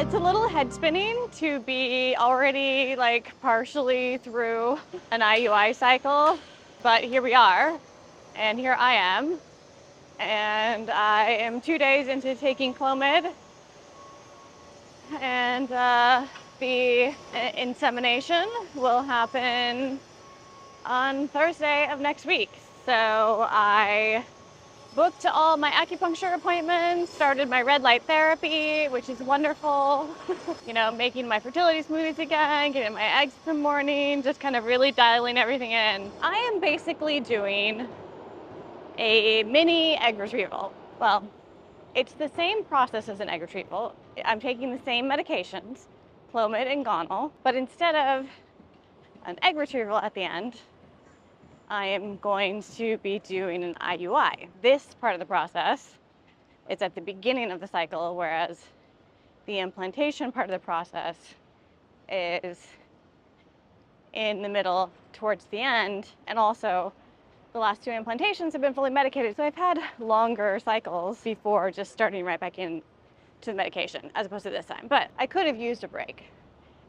It's a little head spinning to be already like partially through an IUI cycle, but here we are, and here I am, and I am 2 days into taking Clomid, and the insemination will happen on Thursday of next week. So I booked all my acupuncture appointments, started my red light therapy, which is wonderful. You know, making my fertility smoothies again, getting my eggs in the morning, just kind of really dialing everything in. I am basically doing a mini egg retrieval. Well, it's the same process as an egg retrieval. I'm taking the same medications, Clomid and gonal, but instead of an egg retrieval at the end, I am going to be doing an IUI. This part of the process is at the beginning of the cycle, whereas the implantation part of the process is in the middle towards the end. And also the last 2 implantations have been fully medicated. So I've had longer cycles before just starting right back in to the medication as opposed to this time. But I could have used a break.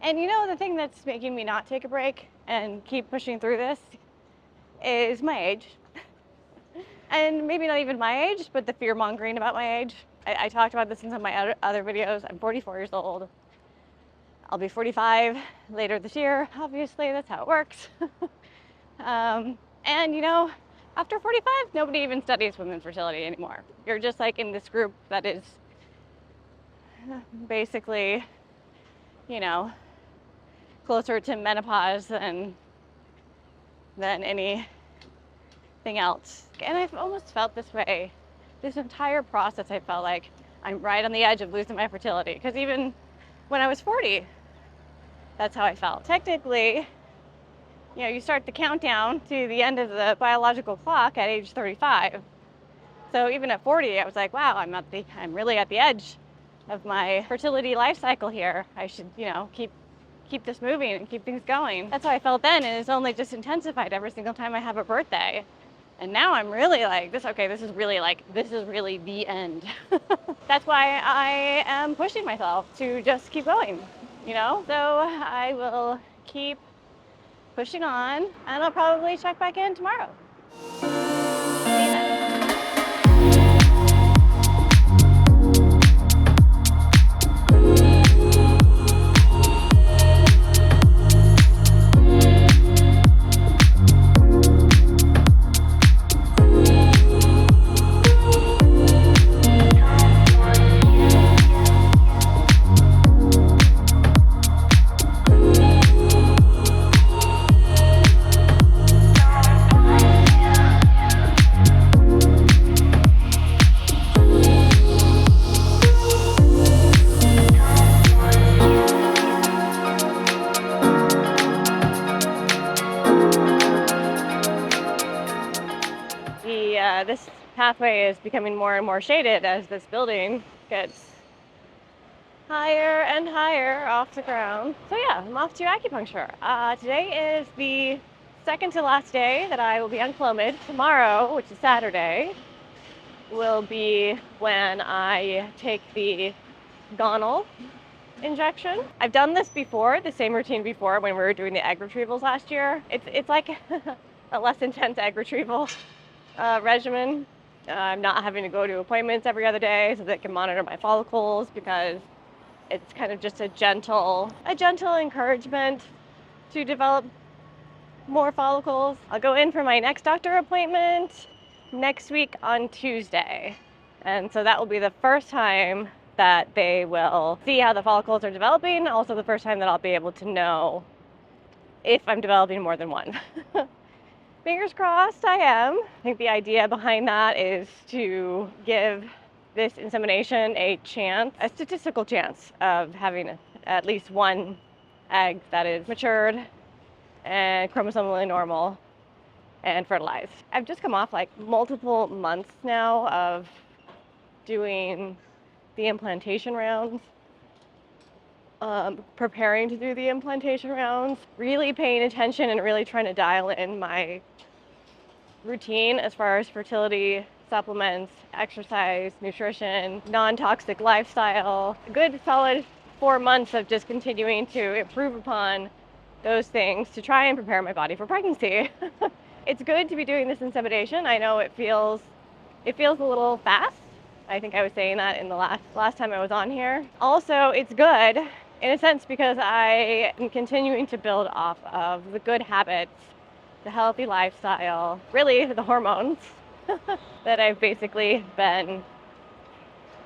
And you know, the thing that's making me not take a break and keep pushing through this is my age. And maybe not even my age, but the fear mongering about my age. I talked about this in some of my other videos. I'm 44 years old. I'll be 45 later this year. Obviously, that's how it works. And you know, after 45, nobody even studies women's fertility anymore. You're just like in this group that is basically, you know, closer to menopause than anything else. And I've almost felt this way this entire process. I felt like I'm right on the edge of losing my fertility, because even when I was 40, that's how I felt. Technically, you know, you start the countdown to the end of the biological clock at age 35. So even at 40, I was like, wow, I'm really at the edge of my fertility life cycle here. I should, you know, keep this moving and keep things going. That's how I felt then, and it's only just intensified every single time I have a birthday. And now I'm really like, this is really the end. That's why I am pushing myself to just keep going, you know? So I will keep pushing on, and I'll probably check back in tomorrow. See you then. This pathway is becoming more and more shaded as this building gets higher and higher off the ground. So yeah, I'm off to acupuncture. Today is the second to last day that I will be on Clomid. Tomorrow, which is Saturday, will be when I take the gonal injection. I've done this before, the same routine before, when we were doing the egg retrievals last year. It's like a less intense egg retrieval regimen. I'm not having to go to appointments every other day so that I can monitor my follicles, because it's kind of just a gentle encouragement to develop more follicles. I'll go in for my next doctor appointment next week on Tuesday. And so that will be the first time that they will see how the follicles are developing. Also the first time that I'll be able to know if I'm developing more than one. Fingers crossed I am. I think the idea behind that is to give this insemination a statistical chance of having at least one egg that is matured and chromosomally normal and fertilized. I've just come off like multiple months now of doing the implantation rounds, preparing to do the implantation rounds, really paying attention and really trying to dial in my routine as far as fertility supplements, exercise, nutrition, non-toxic lifestyle, good solid 4 months of just continuing to improve upon those things to try and prepare my body for pregnancy. It's good to be doing this insemination. I know it feels a little fast. I think I was saying that in the last time I was on here. Also, it's good in a sense because I am continuing to build off of the good habits, the healthy lifestyle, really the hormones that I've basically been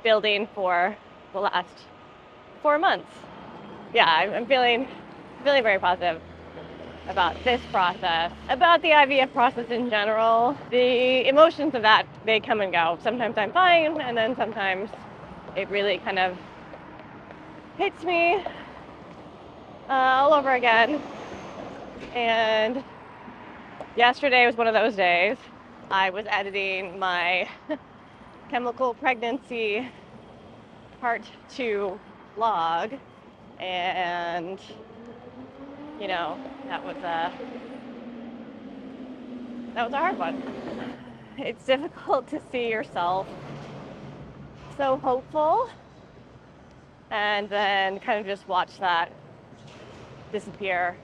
building for the last 4 months. Yeah, I'm feeling very positive about this process, about the IVF process in general. The emotions of that, they come and go. Sometimes I'm fine, and then sometimes it really kind of hits me all over again. And yesterday was one of those days. I was editing my chemical pregnancy part 2 vlog, and you know, that was a hard one. It's difficult to see yourself so hopeful and then kind of just watch that disappear.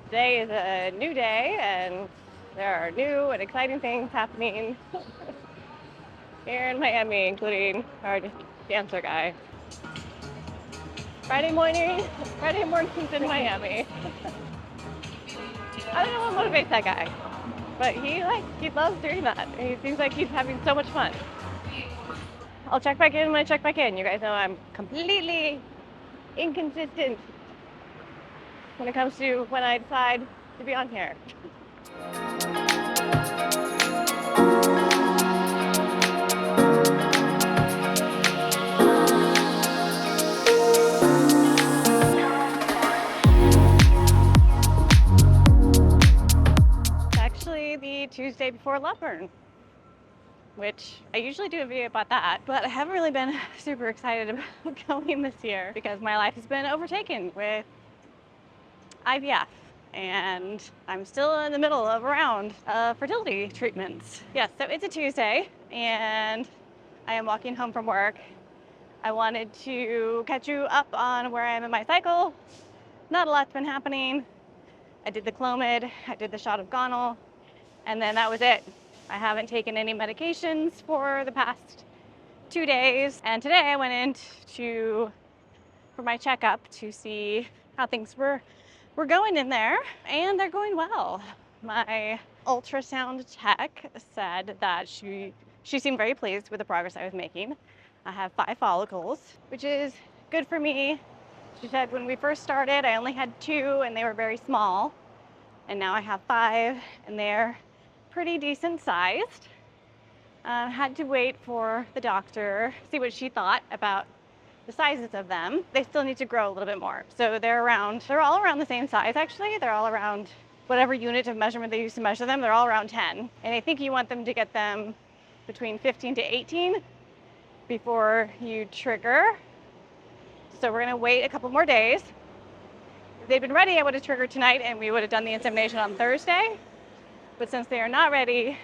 Today is a new day, and there are new and exciting things happening here in Miami, including our dancer guy. Friday mornings in Miami. I don't know what motivates that guy, but he loves doing that. He seems like he's having so much fun. I'll check back in when I check back in. You guys know I'm completely inconsistent when it comes to when I decide to be on here. The Tuesday before Loveburn, which I usually do a video about that, but I haven't really been super excited about going this year because my life has been overtaken with IVF, and I'm still in the middle of a round of fertility treatments. Yes, so it's a Tuesday, and I am walking home from work. I wanted to catch you up on where I am in my cycle. Not a lot's been happening. I did the Clomid, I did the shot of gonal, and then that was it. I haven't taken any medications for the past 2 days. And today I went in for my checkup to see how things were going in there, and they're going well. My ultrasound tech said that she seemed very pleased with the progress I was making. I have 5 follicles, which is good for me. She said when we first started, I only had 2 and they were very small. And now I have 5 and they're pretty decent sized. Had to wait for the doctor, see what she thought about the sizes of them. They still need to grow a little bit more. So they're all around the same size actually. They're all around whatever unit of measurement they use to measure them. They're all around 10. And I think you want them to get them between 15 to 18 before you trigger. So we're gonna wait a couple more days. If they'd been ready, I would have triggered tonight and we would have done the insemination on Thursday. But since they are not ready,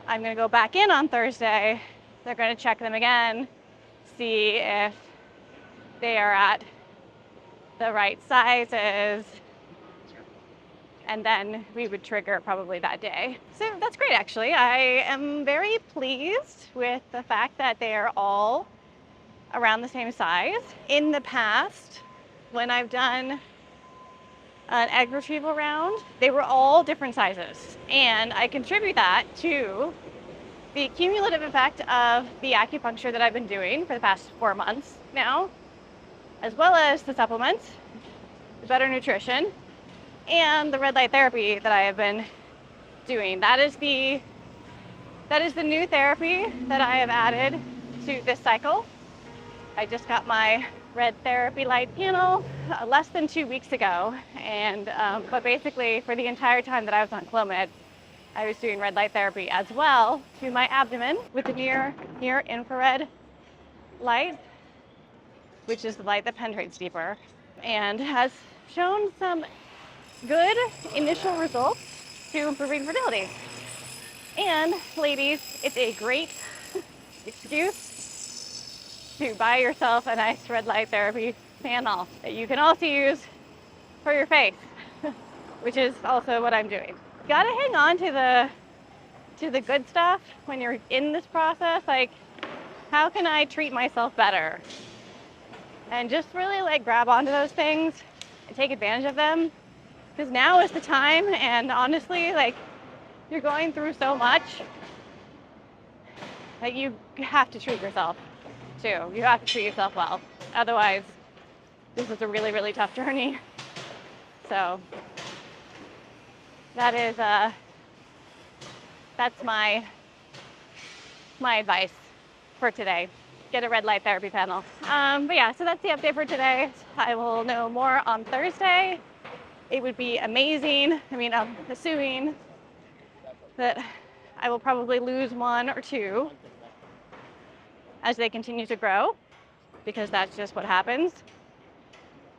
I'm gonna go back in on Thursday. They're gonna check them again, see if they are at the right sizes, and then we would trigger probably that day. So that's great, actually. I am very pleased with the fact that they are all around the same size. In the past, when I've done an egg retrieval round, they were all different sizes. And I contribute that to the cumulative effect of the acupuncture that I've been doing for the past 4 months now, as well as the supplements, the better nutrition, and the red light therapy that I have been doing. That is the new therapy that I have added to this cycle. I just got my red therapy light panel less than 2 weeks ago, and but basically for the entire time that I was on Clomid, I was doing red light therapy as well to my abdomen with the near infrared light, which is the light that penetrates deeper, and has shown some good initial results to improving fertility. And ladies, it's a great excuse to buy yourself a nice red light therapy panel that you can also use for your face, which is also what I'm doing. You gotta hang on to the good stuff when you're in this process. Like, how can I treat myself better? And just really like grab onto those things and take advantage of them, because now is the time. And honestly, like, you're going through so much that you have to treat yourself too. You have to treat yourself well. Otherwise, this is a really, really tough journey. So that is that's my advice for today. Get a red light therapy panel. But yeah, so that's the update for today. I will know more on Thursday. It would be amazing. I mean, I'm assuming that I will probably lose 1 or 2 as they continue to grow, because that's just what happens.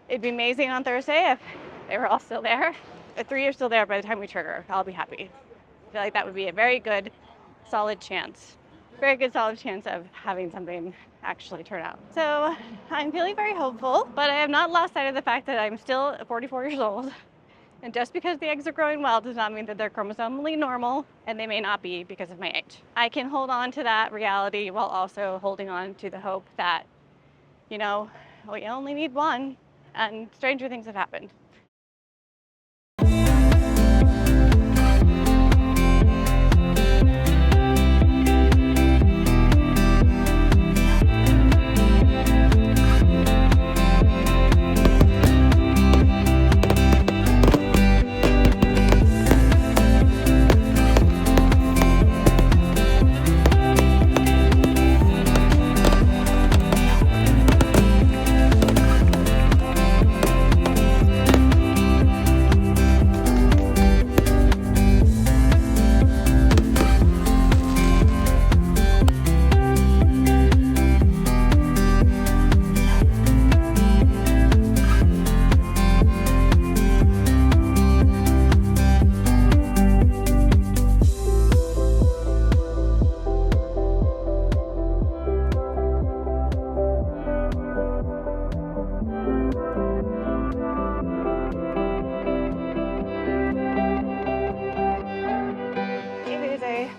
It'd be amazing on Thursday if they were all still there. If 3 are still there by the time we trigger, I'll be happy. I feel like that would be a very good, solid chance. Very good, solid chance of having something actually turn out. So I'm feeling very hopeful, but I have not lost sight of the fact that I'm still 44 years old. And just because the eggs are growing well does not mean that they're chromosomally normal, and they may not be because of my age. I can hold on to that reality while also holding on to the hope that, you know, we only need 1, and stranger things have happened.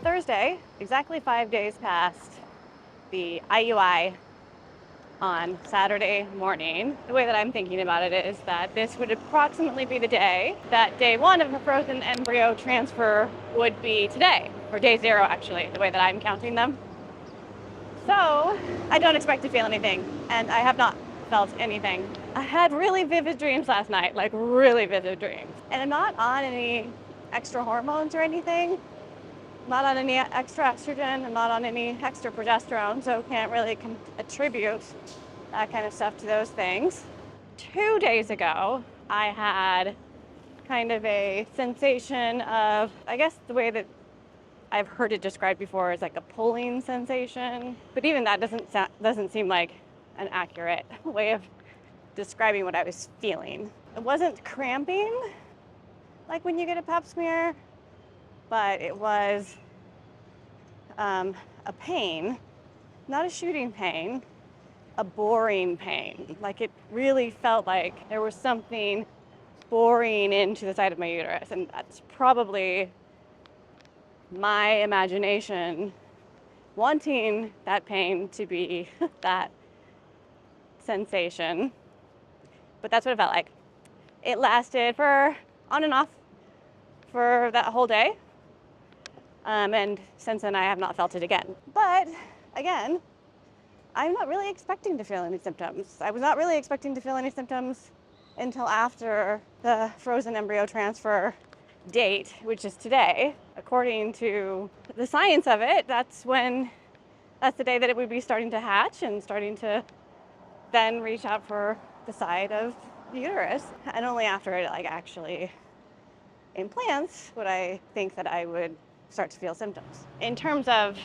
Thursday, exactly 5 days past the IUI on Saturday morning. The way that I'm thinking about it is that this would approximately be the day that day 1 of the frozen embryo transfer would be today, or day 0 actually, the way that I'm counting them. So I don't expect to feel anything, and I have not felt anything. I had really vivid dreams last night, like really vivid dreams. And I'm not on any extra hormones or anything. Not on any extra estrogen, I'm not on any extra progesterone, so can't really attribute that kind of stuff to those things. 2 days ago, I had kind of a sensation of, I guess the way that I've heard it described before is like a pulling sensation, but even that doesn't seem like an accurate way of describing what I was feeling. It wasn't cramping, like when you get a pap smear, but it was a pain, not a shooting pain, a boring pain. Like it really felt like there was something boring into the side of my uterus, and that's probably my imagination wanting that pain to be that sensation. But that's what it felt like. It lasted for on and off for that whole day. And since then, I have not felt it again. But again, I'm not really expecting to feel any symptoms. I was not really expecting to feel any symptoms until after the frozen embryo transfer date, which is today. According to the science of it, that's the day that it would be starting to hatch and starting to then reach out for the side of the uterus. And only after it actually implants would I think that I would start to feel symptoms. In terms of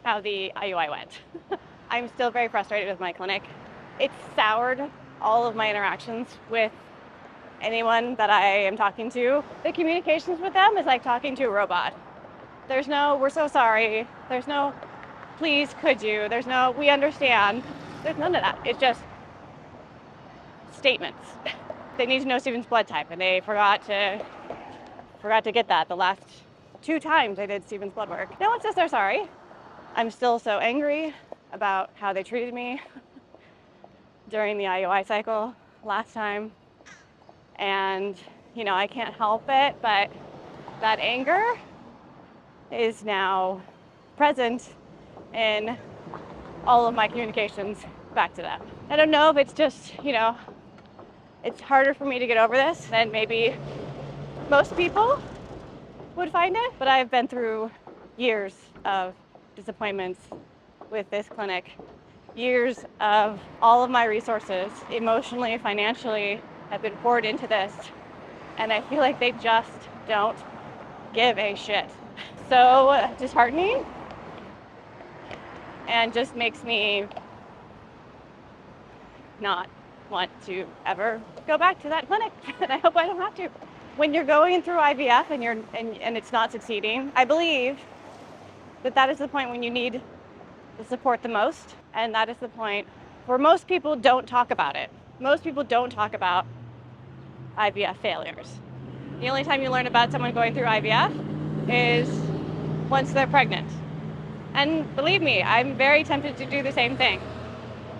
how the IUI went, I'm still very frustrated with my clinic. It's soured all of my interactions with anyone that I am talking to. The communications with them is like talking to a robot. There's no, we're so sorry. There's no, please, could you? There's no, we understand. There's none of that. It's just statements. They need to know Stephen's blood type, and they forgot to get that the last 2 times I did Stephen's blood work. No one says they're sorry. I'm still so angry about how they treated me during the IUI cycle last time. And, I can't help it, but that anger is now present in all of my communications back to them. I don't know if it's just, it's harder for me to get over this than maybe most people would find it, but I've been through years of disappointments with this clinic, years of all of my resources, emotionally, financially, have been poured into this, and I feel like they just don't give a shit. So disheartening, and just makes me not want to ever go back to that clinic, and I hope I don't have to. When you're going through IVF and it's not succeeding, I believe that is the point when you need the support the most, and that is the point where most people don't talk about it. Most people don't talk about IVF failures. The only time you learn about someone going through IVF is once they're pregnant. And believe me, I'm very tempted to do the same thing.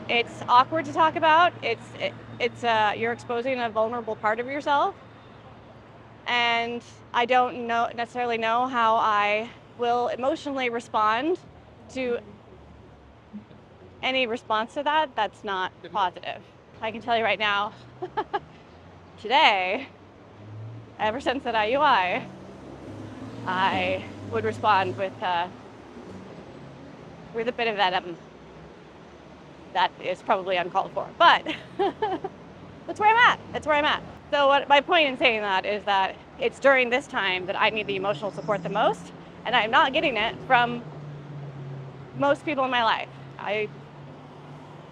It's awkward to talk about. You're exposing a vulnerable part of yourself. And I don't necessarily know how I will emotionally respond to any response to that that's not positive. I can tell you right now, today, ever since that IUI, I would respond with a bit of venom. That is probably uncalled for, but that's where I'm at. So my point in saying that is that it's during this time that I need the emotional support the most, and I'm not getting it from most people in my life.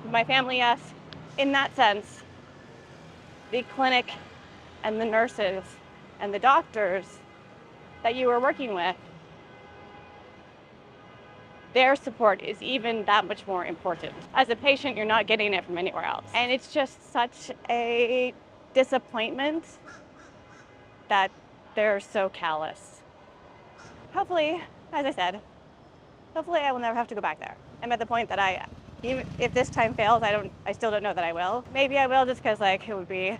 My family, yes. In that sense, the clinic and the nurses and the doctors that you were working with, their support is even that much more important. As a patient, you're not getting it from anywhere else. And it's just such a disappointment that they're so callous. Hopefully, as I said, I will never have to go back there. I'm at the point that even if this time fails, I still don't know that I will. Maybe I will, just because it'd be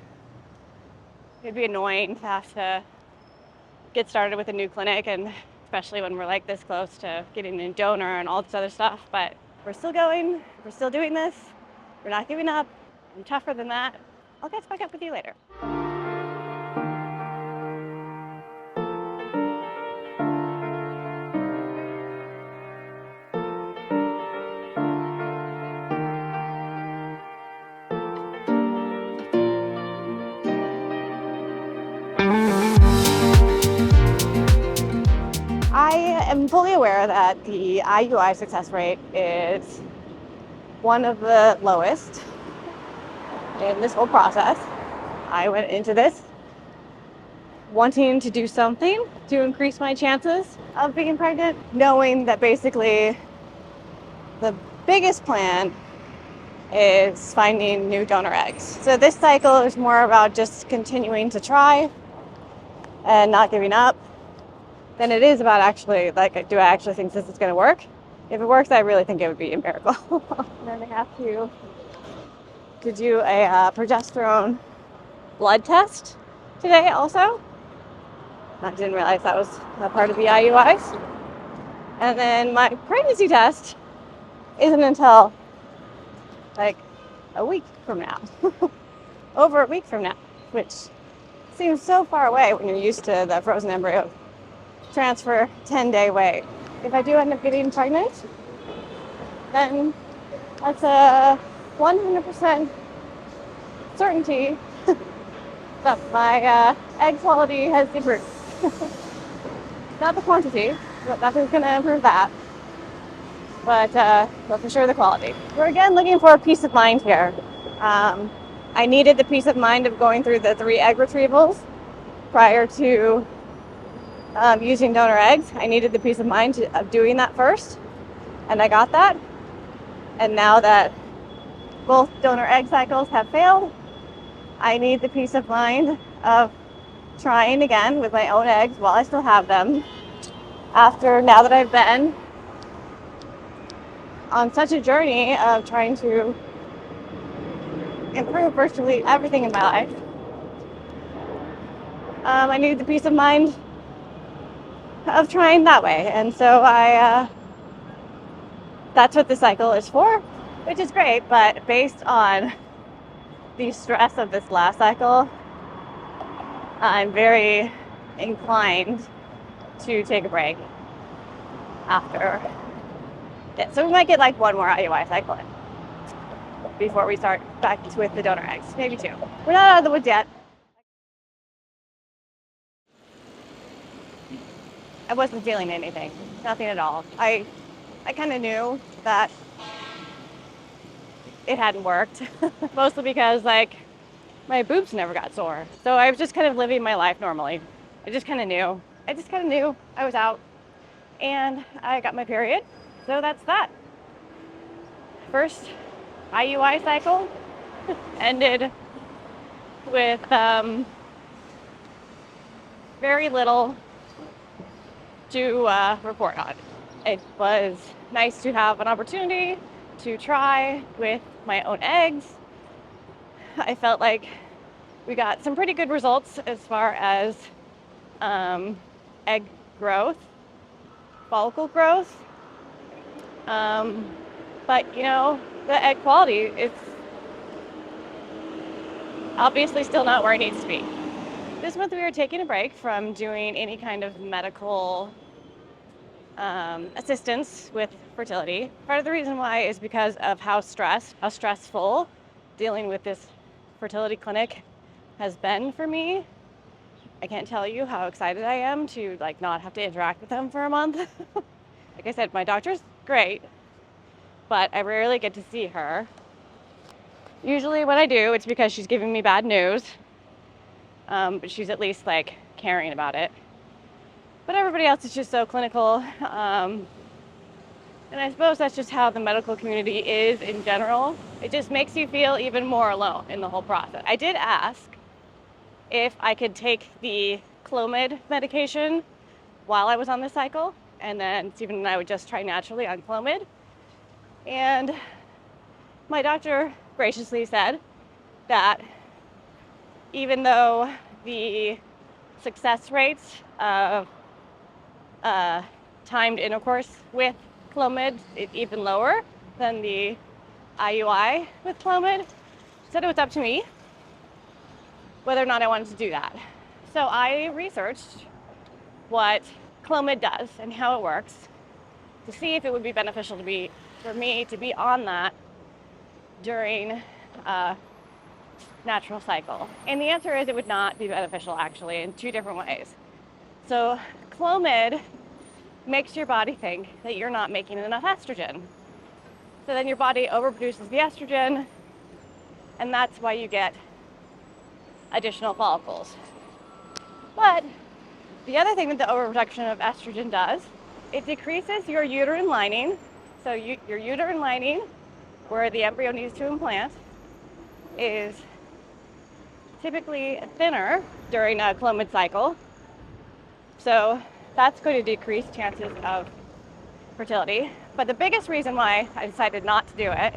annoying to have to get started with a new clinic, and especially when we're this close to getting a donor and all this other stuff. But we're still going, we're still doing this, we're not giving up. I'm tougher than that. I'll catch back up with you later. I am fully aware that the IUI success rate is one of the lowest in this whole process. I went into this wanting to do something to increase my chances of being pregnant, knowing that basically the biggest plan is finding new donor eggs. So this cycle is more about just continuing to try and not giving up than it is about actually, do I actually think this is going to work? If it works, I really think it would be a miracle. And then they have to do a progesterone blood test today also. I didn't realize that was a part of the IUIs. And then my pregnancy test isn't until a week from now. Over a week from now, which seems so far away when you're used to the frozen embryo transfer 10-day wait. If I do end up getting pregnant, then that's a 100% certainty that my egg quality has improved. Not the quantity, but nothing's going to improve that. But for sure the quality. We're again looking for peace of mind here. I needed the peace of mind of going through the 3 egg retrievals prior to using donor eggs. I needed the peace of mind of doing that first. And I got that. And now that both donor egg cycles have failed, I need the peace of mind of trying again with my own eggs while I still have them. Now that I've been on such a journey of trying to improve virtually everything in my life, I need the peace of mind of trying that way. And so that's what the cycle is for, which is great. But based on the stress of this last cycle, I'm very inclined to take a break after it. So we might get like one more IUI cycle in before we start back with the donor eggs, maybe two. We're not out of the woods yet. I wasn't feeling anything, nothing at all. I kind of knew that it hadn't worked, mostly because like my boobs never got sore. So I was just kind of living my life normally. I just kind of knew I was out, and I got my period. So that's that. First IUI cycle ended with very little to report on. It was nice to have an opportunity to try with my own eggs. I felt like we got some pretty good results as far as egg growth, follicle growth. But you know, the egg quality is obviously still not where it needs to be. This month we were taking a break from doing any kind of medical assistance with fertility. Part of the reason why is because of how stressful dealing with this fertility clinic has been for me. I can't tell you how excited I am to like not have to interact with them for a month. Like I said, my doctor's great, but I rarely get to see her. Usually when I do, it's because she's giving me bad news, but she's at least like caring about it. But everybody else is just so clinical, and I suppose that's just how the medical community is in general. It just makes you feel even more alone in the whole process. I did ask if I could take the Clomid medication while I was on the cycle, and then Stephen and I would just try naturally on Clomid. And my doctor graciously said that even though the success rates of timed intercourse with Clomid is even lower than the IUI with Clomid, she said it was up to me whether or not I wanted to do that. So I researched what Clomid does and how it works to see if it would be beneficial for me to be on that during a natural cycle. And the answer is it would not be beneficial, actually, in two different ways. So Clomid makes your body think that you're not making enough estrogen. So then your body overproduces the estrogen, and that's why you get additional follicles. But the other thing that the overproduction of estrogen does, it decreases your uterine lining. So your uterine lining, where the embryo needs to implant, is typically thinner during a Clomid cycle. So that's going to decrease chances of fertility. But the biggest reason why I decided not to do it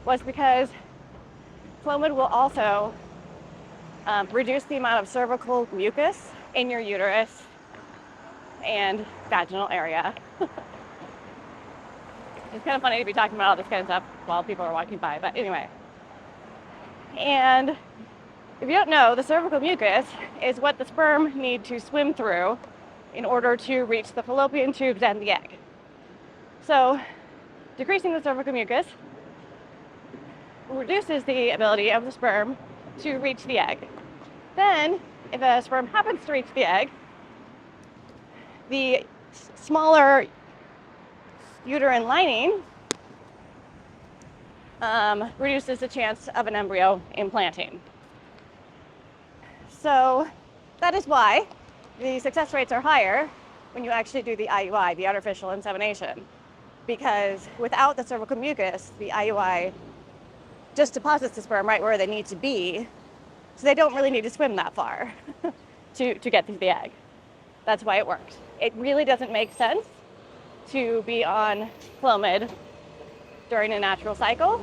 was because Clomid will also reduce the amount of cervical mucus in your uterus and vaginal area. It's kind of funny to be talking about all this kind of stuff while people are walking by, but anyway. And if you don't know, the cervical mucus is what the sperm need to swim through in order to reach the fallopian tubes and the egg. So decreasing the cervical mucus reduces the ability of the sperm to reach the egg. Then, if a sperm happens to reach the egg, the smaller uterine lining reduces the chance of an embryo implanting. So that is why the success rates are higher when you actually do the IUI, the artificial insemination, because without the cervical mucus, the IUI just deposits the sperm right where they need to be, so they don't really need to swim that far to get through the egg. That's why it works. It really doesn't make sense to be on Clomid during a natural cycle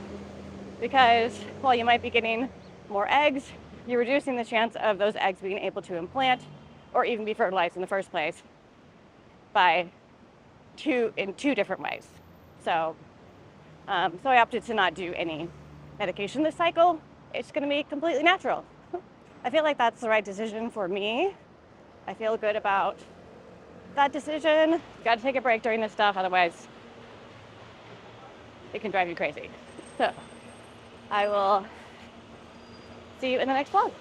because while you might be getting more eggs, you're reducing the chance of those eggs being able to implant or even be fertilized in the first place in two different ways. So I opted to not do any medication this cycle. It's going to be completely natural. I feel like that's the right decision for me. I feel good about that decision. You got to take a break during this stuff, otherwise it can drive you crazy. So I will see you in the next vlog.